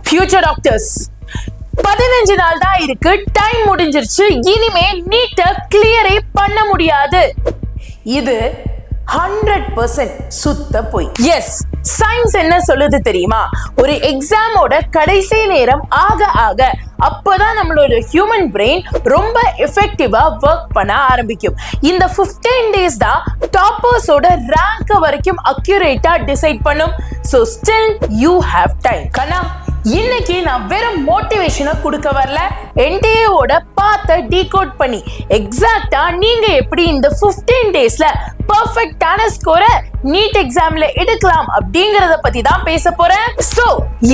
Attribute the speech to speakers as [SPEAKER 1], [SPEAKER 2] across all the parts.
[SPEAKER 1] Future doctors 15 நாள் தான் இருக்கு, டைம் முடிஞ்சிருச்சு. இனிமே நீட்ட கிளியரே பண்ண முடியாது. இது 100% சுத்த போய். எஸ், சயின்ஸ் என்ன சொல்லுது தெரியுமா? ஒரு எக்ஸாமோட கடைசி நேரம் ஆக ஆக அப்பதான் நம்மளோட ஹியூமன் பிரெயின் ரொம்ப எஃபெக்டிவா ஒர்க் பண்ண ஆரம்பிக்கும். இந்த 15 டேஸ் தான் டாப்பர்ஸோட ரேங்க் வரைக்கும் அக்யூரேட்டா டிசைட் பண்ணும். So still you have time. கண்ணா, இன்னைக்கு நான் வெறும் மோட்டிவேஷனை கொடுக்க வரல, என்டிஏவோட பாத்தை டீகோட் பண்ணி எக்ஸாக்டா நீங்க எப்படி இந்த 15 டேஸ்ல பெர்ஃபெக்ட்டான ஸ்கோரை நீட் எக்ஸாம்ல எடுக்கலாம் அப்படிங்கறத பத்தி தான் பேச போறேன். சோ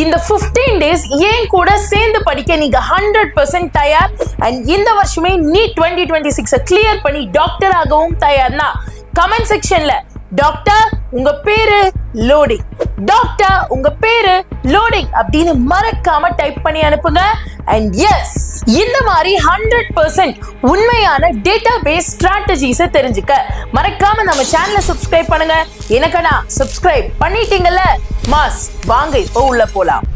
[SPEAKER 1] இந்த 15 டேஸ் ஏன் கூட சேர்ந்து படிக்க நீங்க 100% தயார் அண்ட் இந்த வருஷமே நீட் 2026 கிளியர் பண்ணி டாக்டர் ஆகவும் தயார்னா கமெண்ட் செக்ஷன்ல டாக்டர் உங்க பேரு லோடிங், டாக்டர் உங்க பேரு லோடிங் அப்படின்னு மறக்காம டைப் பண்ணி அனுப்புங்க. அண்ட் எஸ், இந்த மாதிரி 100% உண்மையான டேட்டா பேஸ் ஸ்ட்ராட்டஜிஸை தெரிஞ்சுக்க மறக்காம நம்ம சேனலை சப்ஸ்கிரைப் பண்ணுங்க. எனக்கா சப்ஸ்கிரைப் பண்ணிட்டீங்கல்ல மாஸ், வாங்க இப்போ உள்ள போலாம்.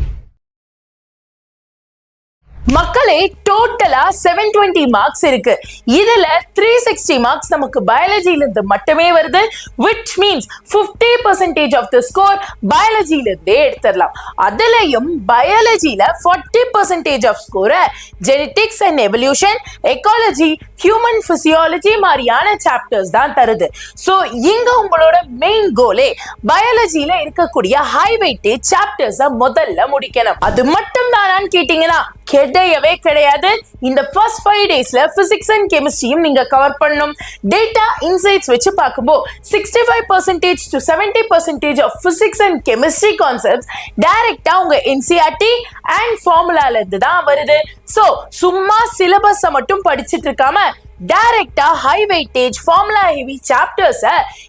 [SPEAKER 1] மக்களே, டோட்டலா 720 மார்க்ஸ் இருக்கு. இதுல 360 மார்க்ஸ் நமக்கு பயாலஜில இருந்து மட்டுமே வருது, which means 50% off the score பயாலஜில இருந்தே எடுத்துடலாம். அதுலயும் பயாலஜில 40% ஆஃப் ஸ்கோரை genetics and evolution, ecology, human physiology மாதிரியான சாப்டர்ஸ் தான் தருது. சோ இங்க உங்களோட மெயின் கோலே பயாலஜில இருக்கக்கூடிய ஹை வெயிட்டேஜ் சாப்டர்ஸ் முதல்ல முடிக்கணும். அது மட்டும் தானான்னு கேட்டீங்கன்னா கிடையவே கிடையாது. இந்த ஃபர்ஸ்ட் 5 டேஸ்ல பிசிக்ஸ் அண்ட் கெமிஸ்ட்ரியும் நீங்க கவர் பண்ணணும். டேட்டா இன்சைட்ஸ் வச்சு பார்க்கும்போது 65% to 70% of physics and chemistry concepts டைரக்டா உங்க என்சிஆர்டி அண்ட் ஃபார்முலால இருந்து தான் வருது. சோ சும்மா சிலபஸை மட்டும் படிச்சிட்டு இருக்காம டைரக்டா high weightage formula heavy chapters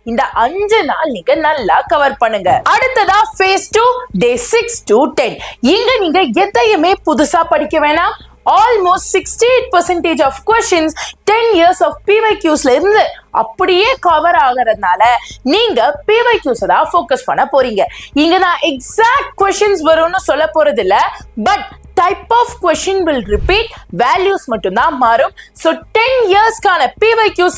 [SPEAKER 1] இந்த 5 நாள் நீங்க நல்லா கவர் பண்ணுங்க. அடுத்ததா phase 2 day 6 to 10. இங்க நீங்க எதையுமே புதுசா படிக்க வேணாம். Almost 68% of questions 10 years of PYQsல இருந்து அப்படியே கவர் ஆகிறதுனால நீங்க PYQs தான் ஃபோக்கஸ் பண்ண போறீங்க. இங்க நான் எக்ஸாக்ட் questions வரும்னு சொல்ல போறது இல்ல, but type of question will repeat, values மட்டும் தான் மாறும். So 10 yearsக்கான PYQs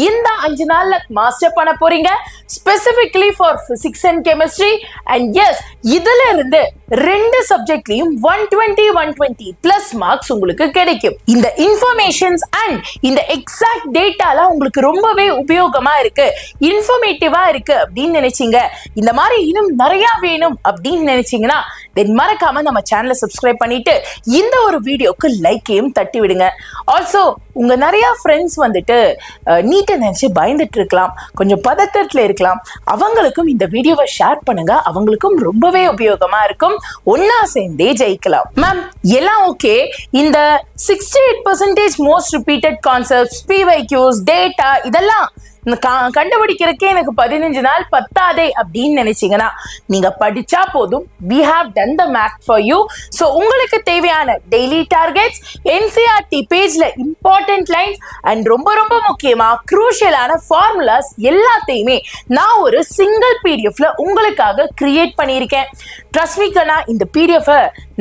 [SPEAKER 1] இந்த 5 நாள்ல மாஸ்டர் பண்ண போறீங்க, specifically for physics and chemistry. And yes, இதுல இருந்து 2 சப்ஜெக்ட்லயும் 120 plus மார்க்ஸ் உங்களுக்கு கிடைக்கும். இந்த இன்ஃபர்மேஷன்ஸ் அண்ட் இந்த எக்ஸாக்ட் டேட்டால உங்களுக்கு ரொம்பவே உபயோகமா இருக்கு, இன்ஃபர்மேட்டிவா இருக்கு அப்படின்னு நினைச்சீங்க, இந்த மாதிரி இன்னும் நிறைய வேணும் அப்படின்னு நினைச்சீங்கன்னா தென் மறக்காம நம்ம சேனலை சப்ஸ்கிரைப் பண்ணிட்டு இந்த ஒரு வீடியோக்கு லைக்கையும் தட்டி விடுங்க. ஆல்சோ உங்க நிறைய ஃப்ரெண்ட்ஸ் வந்துட்டு நீட்டை நினைச்சு பயந்துட்டு இருக்கலாம், கொஞ்சம் பதட்டத்துல இருக்கலாம், அவங்களுக்கும் இந்த வீடியோவை ஷேர் பண்ணுங்க, அவங்களுக்கும் ரொம்பவே உபயோகமா இருக்கும். ஒன்னா சேர்ந்தே ஜெயிக்கலாம். மேம் எல்லாம் ஓகே, இந்த 68% most repeated concepts, PYQs, data இதெல்லாம் கண்டுபிடிக்கிறதுக்கே எனக்கு 15 நாள் பத்தாதே அப்படின்னு நினைச்சீங்கன்னா நீங்க படிச்சா போதும். we have done the math for you. so உங்களுக்கு தேவையான டெய்லி டார்கெட்ஸ், NCERT பேஜ்ல இம்பார்ட்டன்ட் லைன்ஸ் அண்ட் ரொம்ப ரொம்ப முக்கியமா குரூஷியலான ஃபார்முலாஸ் எல்லாத்தையுமே நான் ஒரு சிங்கிள் பிடிஎஃப்ல உங்களுக்காக கிரியேட் பண்ணியிருக்கேன். ட்ரஸ்ட் மீ கண்ணா, இந்த பிடிஎஃப்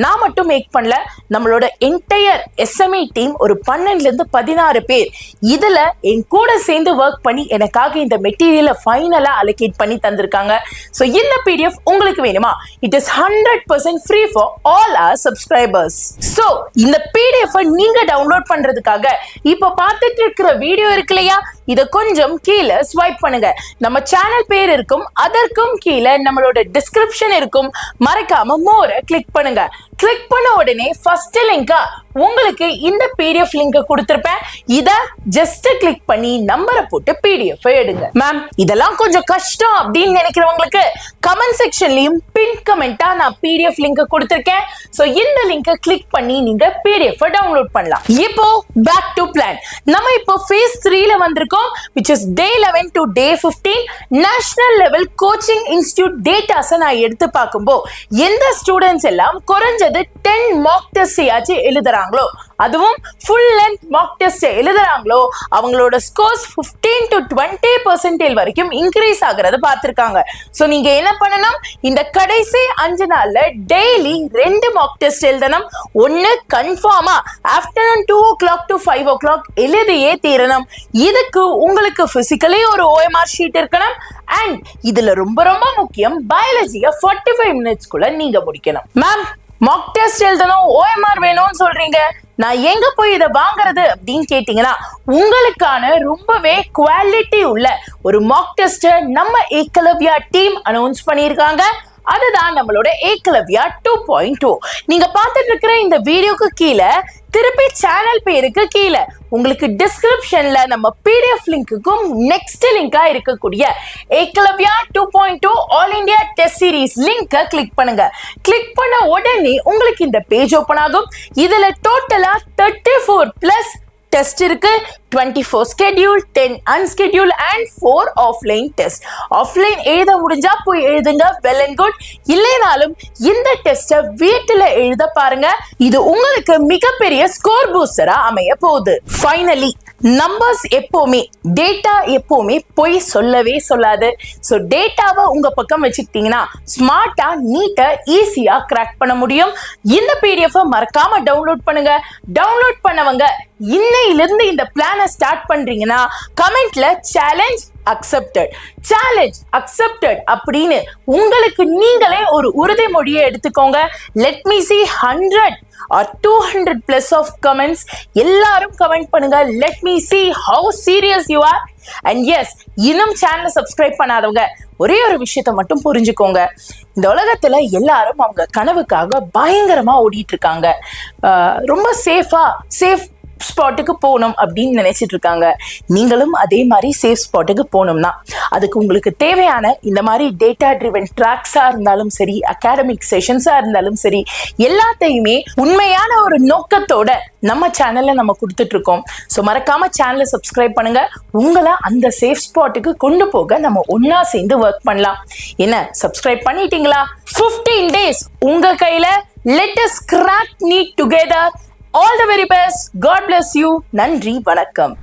[SPEAKER 1] நான் மட்டும் மேக் பண்ணல, நம்மளோட என்டையர் SME டீம் ஒரு 12 இருந்து 16 பேர் இதுல என் கூட சேர்ந்து ஒர்க் பண்ணி எனக்காக இந்த மெட்டீரியலை ஃபைனலா அலோகேட் பண்ணி தந்திருக்காங்க. சோ இந்த PDF உங்களுக்கு வேணுமா? It is 100% free for all our subscribers. So இந்த PDF நீங்க டவுன்லோட் பண்றதுக்காக இப்ப பார்த்துட்டு இருக்கிற வீடியோ இருக்கு இல்லையா, இத கொஞ்சம் கீழே ஸ்வைப் பண்ணுங்க. நம்ம சேனல் பேர் இருக்கும், அதற்கும் கீழே நம்மளோட டிஸ்கிரிப்ஷன் இருக்கும். மறக்காம மோரை கிளிக் பண்ணுங்க. கிளிக் பண்ண உடனே ஃபர்ஸ்ட் லிங்கா உங்களுக்கு இந்த PDF லிங்க் கொடுத்திருப்பேன். இத ஜஸ்ட் கிளிக் பண்ணி நம்பரை போட்டு PDF எடுங்க. மேம் இதெல்லாம் கொஞ்சம் கஷ்டம் அப்படின்னு நினைக்கிறவங்களுக்கு கமெண்ட் செக்ஷன்லயும் பின் கமெண்டா நான் PDF லிங்க் கொடுத்திருக்கேன். சோ இந்த லிங்கை கிளிக் பண்ணி நீங்க PDF டவுன்லோட் பண்ணலாம். இப்போ பேக் டு பிளான். நம்ம இப்போ phase 3ல வந்திருக்கோம், which is day 11 to day 15 national level coaching institute டேட்டாஸை நான் எடுத்து பார்க்கும்போது எந்த ஸ்டூடெண்ட்ஸ் எல்லாம் குறைஞ்சது குறைஞ்சது 10 மாக் டெஸ்ட் எழுதுறாங்களோ, அதுவும் ஃபுல் லென்த் மாக் டெஸ்ட் எழுதுறாங்களோ, அவங்களோட ஸ்கோர்ஸ் 15 to 20% வரைக்கும் இன்க்ரீஸ் ஆகுறத பார்த்திருக்காங்க. சோ நீங்க என்ன பண்ணணும், இந்த கடைசி 5 நாள்ல டெய்லி 2 மாக் டெஸ்ட் எழுதணும். ஒன்னு கன்ஃபார்மா ஆஃப்டர்நூன் 2 o'clock to 5 o'clock எழுதியே தீரணும். இதுக்கு உங்களுக்கு பிசிக்கலி ஒரு OMR ஷீட் இருக்கணும். அண்ட் இதுல ரொம்ப ரொம்ப முக்கியம், பயாலஜியை 45 மினிட்ஸ்க்குள்ள நீங்க முடிக்கணும். மேம், மாக் டெஸ்ட் எழுதணும், OMR வேணும்னு சொல்றீங்க, நான் எங்க போய் இதை வாங்குறது அப்படின்னு கேட்டீங்கன்னா, உங்களுக்கான ரொம்பவே குவாலிட்டி உள்ள ஒரு மாக் டெஸ்ட் நம்ம ஏகலவ்யா டீம் அனௌன்ஸ் பண்ணியிருக்காங்க. அதுதான் நம்மளோட ஏகலவ்யா 2.0. நீங்க பார்த்துட்டு இருக்கிற இந்த வீடியோக்கு கீழே, திருப்பி சேனல் பேருக்கு கீழே உங்களுக்கு டிஸ்கிரிப்ஷன்ல நம்ம PDF லிங்க்குக்கும் நெக்ஸ்ட் லிங்கா இருக்கக்கூடிய Ekalavya 2.0 all India test series லிங்கை கிளிக் பண்ணுங்க. கிளிக் பண்ண உடனே உங்களுக்கு இந்த பேஜ் ஓபன் ஆகும். இதுல டோட்டலா 34+ டெஸ்ட் இருக்கு. 24 schedule, 10 unscheduled and 4 offline test. Offline எழுத முடிஞ்சா போய் எழுதுங்க, வெல் அண்ட் குட். இல்லைனாலும் இந்த டெஸ்ட்டை வீட்டுல எழுத பாருங்க. இது உங்களுக்கு மிகப்பெரிய ஸ்கோர் பூஸ்டரா அமைய போகுது. ஃபைனலி, நம்பர்ஸ் எப்பவுமே, டேட்டா எப்பவுமே பொய் சொல்லவே சொல்லாது. ஸோ டேட்டாவை உங்க பக்கம் வச்சுக்கிட்டீங்கன்னா ஸ்மார்ட்டா, நீட்டா, ஈஸியா கிராக் பண்ண முடியும். இந்த PDF மறக்காம டவுன்லோட் பண்ணுங்க. டவுன்லோட் பண்ணவங்க இன்னையிலிருந்து இந்த பிளானை ஸ்டார்ட் பண்றீங்கன்னா கமெண்ட்ல சேலஞ்ச் அக்செப்டட் அப்படின்னு உங்களுக்கு நீங்களே ஒரு உறுதிமொழியை எடுத்துக்கோங்க. Let me see 100 or 200+ of comments. எல்லாரும் கமெண்ட் பண்ணுங்க. Let me see how serious you are. And yes, இன்னும் சேனலை சப்ஸ்கிரைப் பண்ணாதவங்க ஒரே ஒரு விஷயத்தை மட்டும் புரிஞ்சுக்கோங்க. இந்த உலகத்துல எல்லாரும் அவங்க கனவுக்காக பயங்கரமா ஓடிட்டு இருக்காங்க. ரொம்ப சேஃப் ஸ்பாட்டுக்கு போகணும் அப்படின்னு நினைச்சிட்டு இருக்காங்க. நீங்களும் அதே மாதிரி சேஃப் ஸ்பாட்டுக்கு போகணும்னா அதுக்கு உங்களுக்கு தேவையான இந்த மாதிரி டேட்டா ட்ரிவன் ட்ராக்ஸா இருந்தாலும் சரி, அகாடமிக் செஷன்ஸா இருந்தாலும் சரி, எல்லாத்தையுமே உண்மையான ஒரு நோக்கத்தோட நம்ம சேனல்ல நம்ம கொடுத்துட்டு இருக்கோம். ஸோ மறக்காம சேனலை சப்ஸ்கிரைப் பண்ணுங்க. உங்களை அந்த சேஃப் ஸ்பாட்டுக்கு கொண்டு போக நம்ம ஒன்னா சேர்ந்து ஒர்க் பண்ணலாம். என்ன, சப்ஸ்கிரைப் பண்ணிட்டீங்களா? 15 days உங்க கையில. Let us crack NEET together. All the very best. God bless you. நன்றி, வணக்கம்.